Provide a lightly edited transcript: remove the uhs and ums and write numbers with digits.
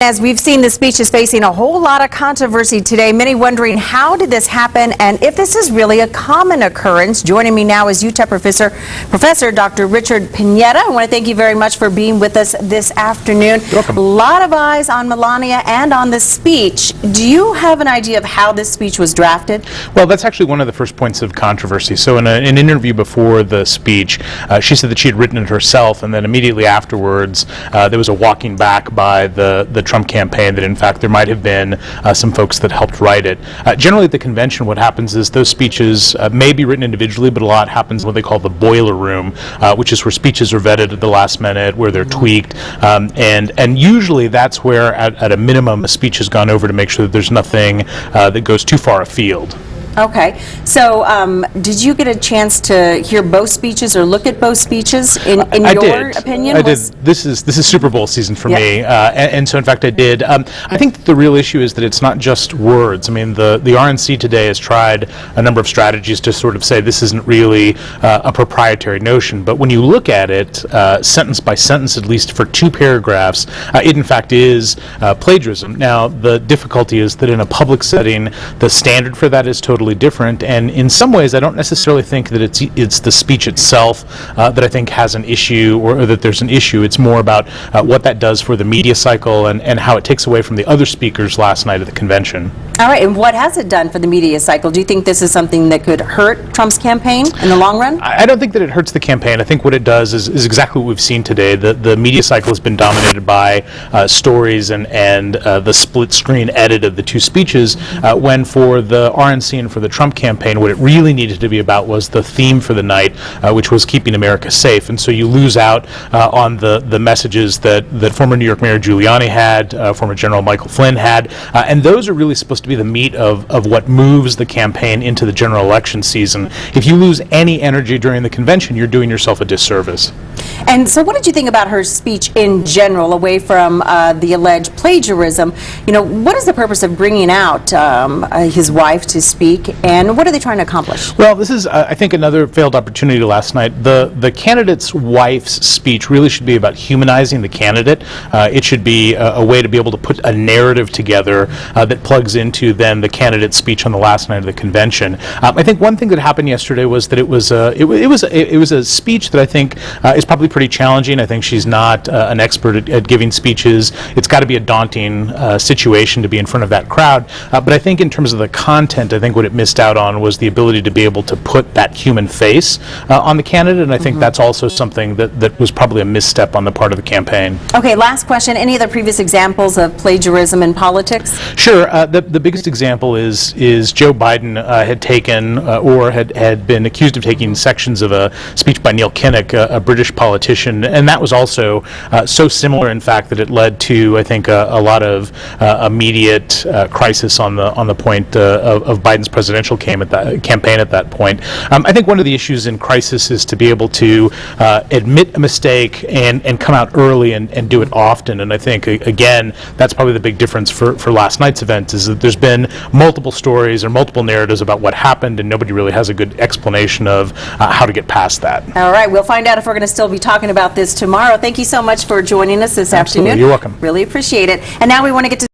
As we've seen, the speech is facing a whole lot of controversy today. Many wondering, how did this happen and if this is really a common occurrence? Joining me now is UTEP Professor Dr. Richard Pineda. I want to thank you very much for being with us this afternoon. You're welcome. A lot of eyes on Melania and on the speech. Do you have an idea of how this speech was drafted? Well, that's actually one of the first points of controversy. So in an interview before the speech, she said that she had written it herself, and then immediately afterwards there was a walking back by the Trump campaign that in fact there might have been some folks that helped write it. Generally at the convention what happens is those speeches may be written individually, but a lot happens in what they call the boiler room, which is where speeches are vetted at the last minute, where they're tweaked, and usually that's where at a minimum a speech has gone over to make sure that there's nothing that goes too far afield. Okay, so did you get a chance to hear both speeches or look at both speeches in your opinion? I did. This is Super Bowl season for me, and so in fact I did. I think that the real issue is that it's not just words. I mean, the RNC today has tried a number of strategies to sort of say this isn't really a proprietary notion, but when you look at it sentence by sentence, at least for two paragraphs, it in fact is plagiarism. Now, the difficulty is that in a public setting, the standard for that is totally different, and in some ways I don't necessarily think that it's the speech itself that I think has an issue, or that there's an issue. It's more about what that does for the media cycle and how it takes away from the other speakers last night at the convention. All right, and what has it done for the media cycle? Do you think this is something that could hurt Trump's campaign in the long run? I don't think that it hurts the campaign. I think what it does is exactly what we've seen today. The media cycle has been dominated by stories and the split screen edit of the two speeches, when for the RNC and for the Trump campaign, what it really needed to be about was the theme for the night, which was keeping America safe. And so you lose out on the messages that former New York Mayor Giuliani had, former General Michael Flynn had, and those are really supposed to be the meat of what moves the campaign into the general election season. If you lose any energy during the convention, you're doing yourself a disservice. And so what did you think about her speech in general, away from the alleged plagiarism? You know, what is the purpose of bringing out his wife to speak, and what are they trying to accomplish? Well, this is, I think, another failed opportunity last night. The candidate's wife's speech really should be about humanizing the candidate. It should be a way to be able to put a narrative together that plugs into then the candidate's speech on the last night of the convention. I think one thing that happened yesterday was that it was a speech that I think is probably pretty challenging. I think she's not an expert at giving speeches. It's got to be a daunting situation to be in front of that crowd. But I think in terms of the content, I think what it missed out on was the ability to be able to put that human face on the candidate, and I think that's also something that was probably a misstep on the part of the campaign. Okay, last question. Any other previous examples of plagiarism in politics? Sure. The biggest example is Joe Biden had taken or had been accused of taking sections of a speech by Neil Kinnock, a British politician, and that was also so similar, in fact, that it led to, I think, a lot of immediate crisis on the point of Biden's presidential campaign at that point. I think one of the issues in crisis is to be able to admit a mistake and come out early and do it often, and I think, again, that's probably the big difference for last night's event, is that there's been multiple stories or multiple narratives about what happened, and nobody really has a good explanation of how to get past that. All right, we'll find out if we're going to still be talking about this tomorrow. Thank you so much for joining us this afternoon. You're welcome. Really appreciate it. And now we want to get to